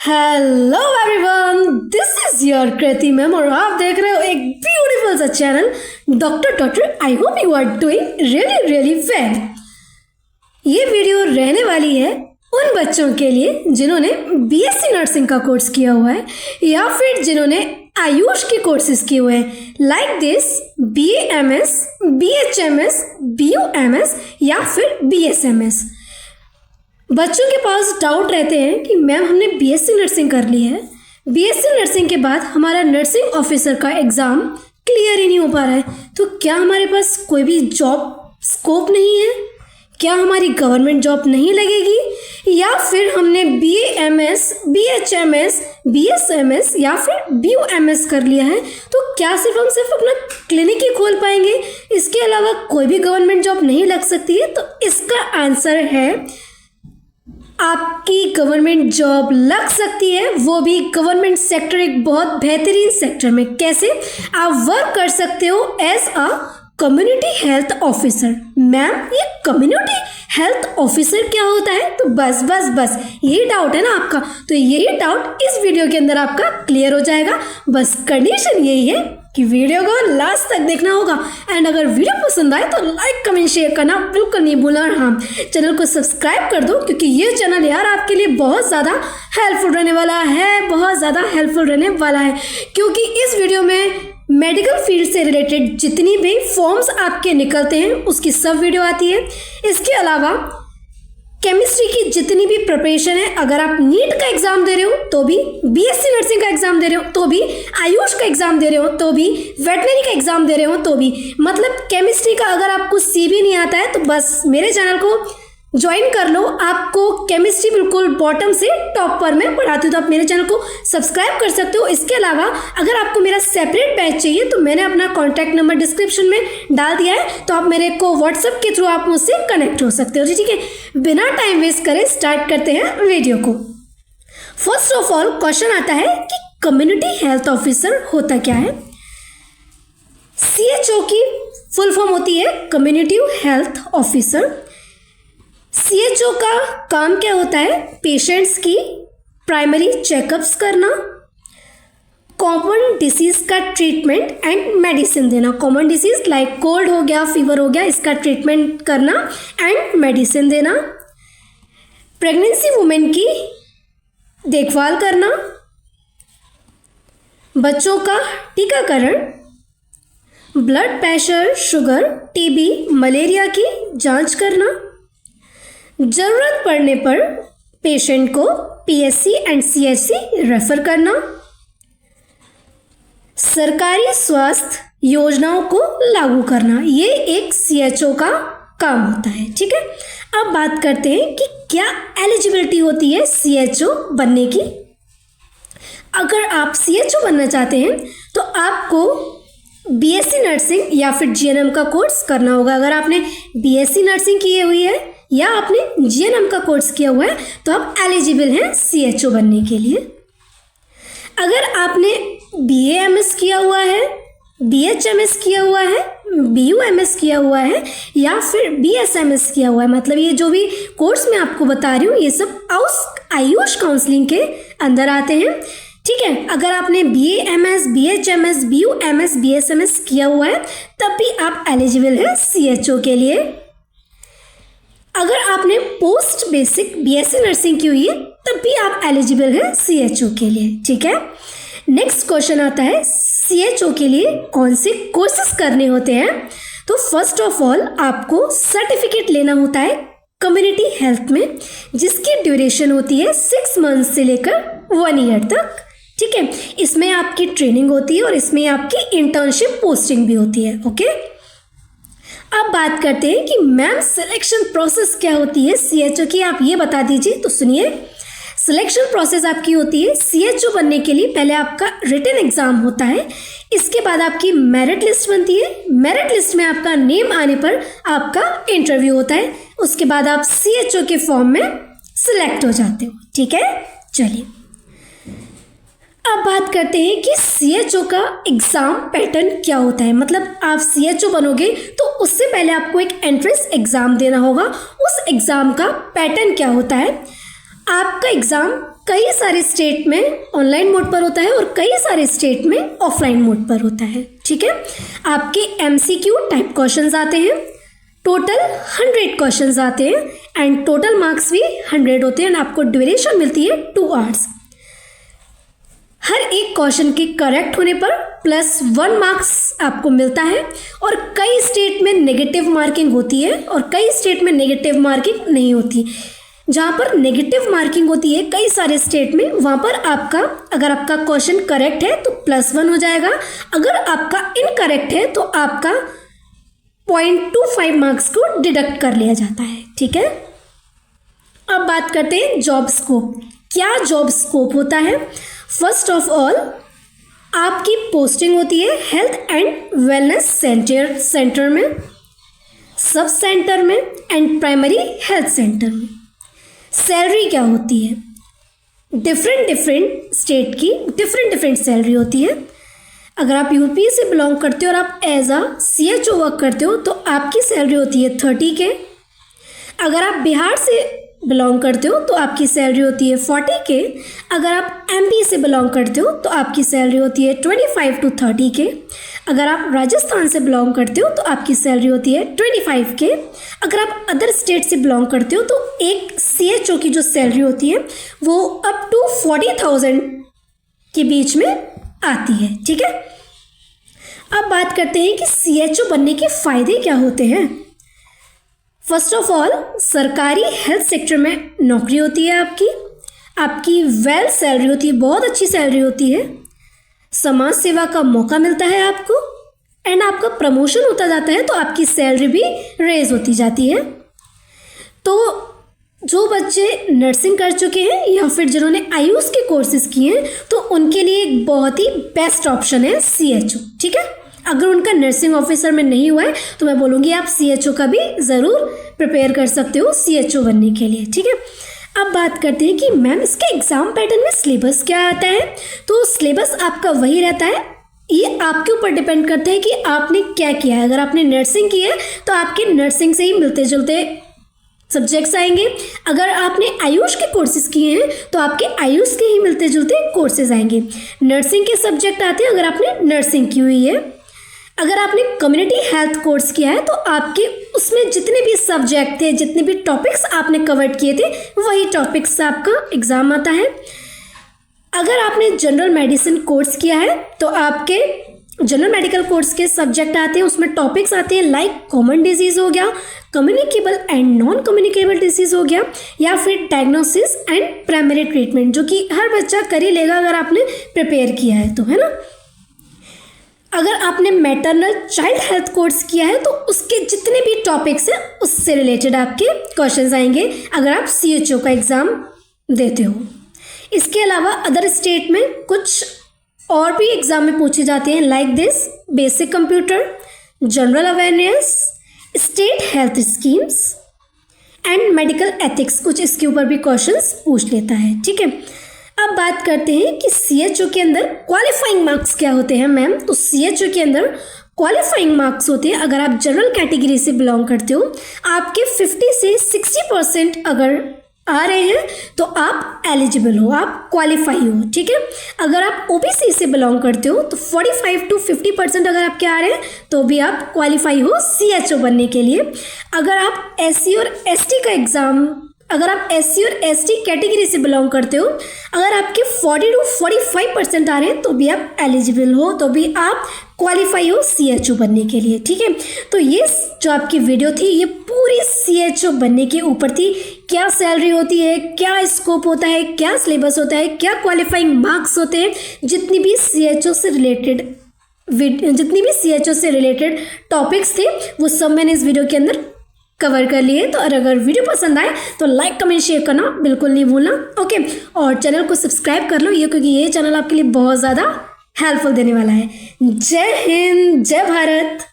Hello everyone, this is your Kriti ma'am और आप देख रहे हो एक ब्यूटीफुल सा channel doctor. I hope you are doing really well. ये वीडियो रहने वाली है उन बच्चों के लिए जिन्होंने बीएससी नर्सिंग का कोर्स किया हुआ है या फिर जिन्होंने आयुष के कोर्सेज किए हुए हैं like this BAMS, BHMS, BUMS या फिर BSMS। बच्चों के पास डाउट रहते हैं कि मैम हमने बीएससी नर्सिंग कर ली है, बीएससी नर्सिंग के बाद हमारा नर्सिंग ऑफिसर का एग्ज़ाम क्लियर ही नहीं हो पा रहा है, तो क्या हमारे पास कोई भी जॉब स्कोप नहीं है? क्या हमारी गवर्नमेंट जॉब नहीं लगेगी? या फिर हमने BAMS, BHMS, BSMS या फिर BUMS कर लिया है तो क्या हम सिर्फ अपना क्लिनिक ही खोल पाएंगे, इसके अलावा कोई भी गवर्नमेंट जॉब नहीं लग सकती है? तो इसका आंसर है आपकी गवर्नमेंट जॉब लग सकती है, वो भी गवर्नमेंट सेक्टर, एक बहुत बेहतरीन सेक्टर में। कैसे? आप वर्क कर सकते हो as a community health officer. Ma'am ये कम्युनिटी हेल्थ ऑफिसर क्या होता है? तो बस यही डाउट है ना आपका, तो यही डाउट इस वीडियो के अंदर आपका क्लियर हो जाएगा। बस कंडीशन यही है कि वीडियो को लास्ट तक देखना होगा एंड अगर वीडियो पसंद आए तो लाइक कमेंट शेयर करना बिल्कुल नहीं भूलना और हाँ चैनल को सब्सक्राइब कर दो क्योंकि ये चैनल यार आपके लिए बहुत ज़्यादा हेल्पफुल रहने वाला है, बहुत ज़्यादा हेल्पफुल रहने वाला है क्योंकि इस वीडियो में मेडिकल फील्ड से रिलेटेड जितनी भी फॉर्म्स आपके निकलते हैं उसकी सब वीडियो आती है। इसके अलावा केमिस्ट्री की जितनी भी प्रिपरेशन है, अगर आप नीट का एग्जाम दे रहे हो तो भी, बीएससी नर्सिंग का एग्जाम दे रहे हो तो भी, आयुष का एग्जाम दे रहे हो तो भी, वेटनरी का एग्जाम दे रहे हो तो भी, मतलब केमिस्ट्री का अगर आपको CB नहीं आता है तो बस मेरे चैनल को ज्वाइन कर लो। आपको केमिस्ट्री बिल्कुल बॉटम से टॉप पर मैं पढ़ाती हूँ, तो आप मेरे चैनल को सब्सक्राइब कर सकते हो। इसके अलावा अगर आपको मेरा सेपरेट बैच चाहिए तो मैंने अपना कॉन्टैक्ट नंबर डिस्क्रिप्शन में डाल दिया है, तो आप मेरे को व्हाट्सएप के थ्रू आप मुझसे कनेक्ट हो सकते हो। ठीक है, बिना टाइम वेस्ट करे स्टार्ट करते हैं वीडियो को। फर्स्ट ऑफ ऑल क्वेश्चन आता है कि कम्युनिटी हेल्थ ऑफिसर होता क्या है? CHO की फुल फॉर्म होती है कम्युनिटी हेल्थ ऑफिसर। CHO का काम क्या होता है? पेशेंट्स की प्राइमरी चेकअप्स करना, कॉमन डिसीज का ट्रीटमेंट एंड मेडिसिन देना। कॉमन डिसीज लाइक कोल्ड हो गया, फीवर हो गया, इसका ट्रीटमेंट करना एंड मेडिसिन देना। प्रेगनेंसी वुमेन की देखभाल करना, बच्चों का टीकाकरण, blood pressure, sugar, TB, malaria की जांच करना, जरूरत पड़ने पर पेशेंट को PSC एंड CHC रेफर करना, सरकारी स्वास्थ्य योजनाओं को लागू करना। ये एक CHO का काम होता है। ठीक है, अब बात करते हैं कि क्या एलिजिबिलिटी होती है CHO बनने की। अगर आप CHO बनना चाहते हैं तो आपको BSC नर्सिंग या फिर GNM का कोर्स करना होगा। अगर आपने BSC नर्सिंग की हुई है या आपने GNM का कोर्स किया हुआ है तो आप एलिजिबल हैं CHO बनने के लिए। अगर आपने BAMS किया हुआ है, BHMS किया हुआ है, BUMS किया हुआ है या फिर BSMS किया हुआ है, मतलब ये जो भी कोर्स मैं आपको बता रही हूँ ये सब आयुष काउंसलिंग के अंदर आते हैं। ठीक है, अगर आपने BAMS, BHMS, BUMS, BSMS किया हुआ है तब भी आप एलिजिबल हैं CHO के लिए। अगर आपने पोस्ट बेसिक BSc नर्सिंग की हुई है तब भी आप एलिजिबल हैं CHO के लिए। ठीक है, नेक्स्ट क्वेश्चन आता है CHO के लिए कौन से कोर्सेज करने होते हैं? तो फर्स्ट ऑफ ऑल आपको सर्टिफिकेट लेना होता है कम्युनिटी हेल्थ में, जिसकी ड्यूरेशन होती है 6 मंथ से लेकर 1 ईयर तक। ठीक है, इसमें आपकी ट्रेनिंग होती है और इसमें आपकी इंटर्नशिप पोस्टिंग भी होती है। ओके, अब बात करते हैं कि मैम सिलेक्शन प्रोसेस क्या होती है CHO की, आप ये बता दीजिए। तो सुनिए, सिलेक्शन प्रोसेस आपकी होती है CHO बनने के लिए पहले आपका रिटन एग्जाम होता है, इसके बाद आपकी मेरिट लिस्ट बनती है, मेरिट लिस्ट में आपका नेम आने पर आपका इंटरव्यू होता है, उसके बाद आप CHO के फॉर्म में सिलेक्ट हो जाते हो। ठीक है, चलिए अब बात करते हैं कि CHO का एग्ज़ाम पैटर्न क्या होता है। मतलब आप CHO बनोगे तो उससे पहले आपको एक एंट्रेंस एग्ज़ाम देना होगा। उस एग्ज़ाम का पैटर्न क्या होता है? आपका एग्ज़ाम कई सारे स्टेट में ऑनलाइन मोड पर होता है और कई सारे स्टेट में ऑफलाइन मोड पर होता है। ठीक है, आपके एमसीक्यू टाइप क्वेश्चंस आते हैं, टोटल 100 क्वेश्चंस आते हैं एंड टोटल मार्क्स भी 100 होते हैं एंड आपको ड्यूरेशन मिलती है 2 आवर्स। हर एक क्वेश्चन के करेक्ट होने पर +1 मार्क्स आपको मिलता है और कई स्टेट में नेगेटिव मार्किंग होती है और कई स्टेट में नेगेटिव मार्किंग नहीं होती। जहाँ पर नेगेटिव मार्किंग होती है कई सारे स्टेट में, वहाँ पर आपका अगर आपका क्वेश्चन करेक्ट है तो +1 हो जाएगा, अगर आपका इनकरेक्ट है तो आपका 0.25 मार्क्स को डिडक्ट कर लिया जाता है। ठीक है, अब बात करते हैं जॉब स्कोप। क्या जॉब स्कोप होता है? फर्स्ट ऑफ ऑल आपकी पोस्टिंग होती है हेल्थ एंड वेलनेस सेंटर में, सब सेंटर में एंड प्राइमरी हेल्थ सेंटर में। सैलरी क्या होती है? डिफरेंट स्टेट की डिफरेंट सैलरी होती है। अगर आप यूपी से बिलोंग करते हो और आप एज अ CHO वर्क करते हो तो आपकी सैलरी होती है 30K। अगर आप बिहार से बिलोंग करते हो तो आपकी सैलरी होती है 40K। अगर आप MP से बिलोंग करते हो तो आपकी सैलरी होती है 25 to 30K। अगर आप राजस्थान से बिलोंग करते हो तो आपकी सैलरी होती है 25K। अगर आप अदर स्टेट से बिलोंग करते हो तो एक CHO की जो सैलरी होती है वो अप टू 40,000 के बीच में आती है। ठीक है, अब बात करते हैं कि CHO बनने के फ़ायदे क्या होते हैं। फर्स्ट ऑफ ऑल सरकारी हेल्थ सेक्टर में नौकरी होती है आपकी वेल सैलरी होती है, बहुत अच्छी सैलरी होती है, समाज सेवा का मौका मिलता है आपको एंड आपका प्रमोशन होता जाता है तो आपकी सैलरी भी रेज होती जाती है। तो जो बच्चे नर्सिंग कर चुके हैं या फिर जिन्होंने आयुष के कोर्सेज किए हैं तो उनके लिए एक बहुत ही बेस्ट ऑप्शन है CHO। ठीक है, अगर उनका नर्सिंग ऑफिसर में नहीं हुआ है तो मैं बोलूँगी आप CHO का भी ज़रूर प्रिपेयर कर सकते हो CHO बनने के लिए। ठीक है, अब बात करते हैं कि मैम इसके एग्ज़ाम पैटर्न में सिलेबस क्या आता है। तो सिलेबस आपका वही रहता है, ये आपके ऊपर डिपेंड करता है कि आपने क्या किया है। अगर आपने नर्सिंग की है तो आपके नर्सिंग से ही मिलते जुलते सब्जेक्ट्स आएंगे। अगर आपने आयुष के कोर्सेज किए हैं तो आपके आयुष के ही मिलते जुलते कोर्सेज आएंगे। नर्सिंग के सब्जेक्ट आते हैं अगर आपने नर्सिंग की हुई है। अगर आपने कम्युनिटी हेल्थ कोर्स किया है तो आपके उसमें जितने भी सब्जेक्ट थे, जितने भी टॉपिक्स आपने कवर किए थे, वही टॉपिक्स से आपका एग्ज़ाम आता है। अगर आपने जनरल मेडिसिन कोर्स किया है तो आपके जनरल मेडिकल कोर्स के सब्जेक्ट आते हैं, उसमें टॉपिक्स आते हैं लाइक कॉमन डिजीज़ हो गया, communicable and non communicable disease हो गया, या फिर डायग्नोसिस एंड प्राइमरी ट्रीटमेंट, जो कि हर बच्चा कर ही लेगा अगर आपने प्रिपेयर किया है तो, है ना। अगर आपने मैटरनल चाइल्ड हेल्थ कोर्स किया है तो उसके जितने भी टॉपिक्स हैं उससे रिलेटेड आपके क्वेश्चंस आएंगे अगर आप CHO का एग्ज़ाम देते हो। इसके अलावा अदर स्टेट में कुछ और भी एग्ज़ाम में पूछे जाते हैं like this: basic computer, general awareness, state health schemes and medical ethics, कुछ इसके ऊपर भी क्वेश्चंस पूछ लेता है। ठीक है, अब बात करते हैं कि CHO के अंदर क्वालिफाइंग मार्क्स क्या होते हैं मैम। तो CHO के अंदर क्वालिफाइंग मार्क्स होते हैं, अगर आप जनरल कैटेगरी से बिलोंग करते हो, आपके 50 से 60% अगर आ रहे हैं तो आप एलिजिबल हो, आप क्वालिफाई हो। ठीक है, अगर आप OBC से बिलोंग करते हो तो 45 to 50% अगर आपके आ रहे हैं तो भी आप क्वालिफाई हो CHO बनने के लिए। अगर आप SC और ST का एग्ज़ाम, अगर आप SC और ST कैटेगरी से बिलोंग करते हो, अगर आपके 40 to 45% आ रहे हैं तो भी आप एलिजिबल हो, तो भी आप क्वालिफाई हो CHO बनने के लिए। ठीक है, तो ये जो आपकी वीडियो थी ये पूरी CHO बनने के ऊपर थी। क्या सैलरी होती है, क्या स्कोप होता है, क्या सिलेबस होता है, क्या क्वालिफाइंग मार्क्स होते हैं, जितनी भी CHO से रिलेटेड टॉपिक्स थे वो सब मैंने इस वीडियो के अंदर कवर कर लिए। तो अगर वीडियो पसंद आए तो लाइक कमेंट शेयर करना बिल्कुल नहीं भूलना। ओके, और चैनल को सब्सक्राइब कर लो ये, क्योंकि ये चैनल आपके लिए बहुत ज़्यादा हेल्पफुल देने वाला है। जय हिंद, जय भारत।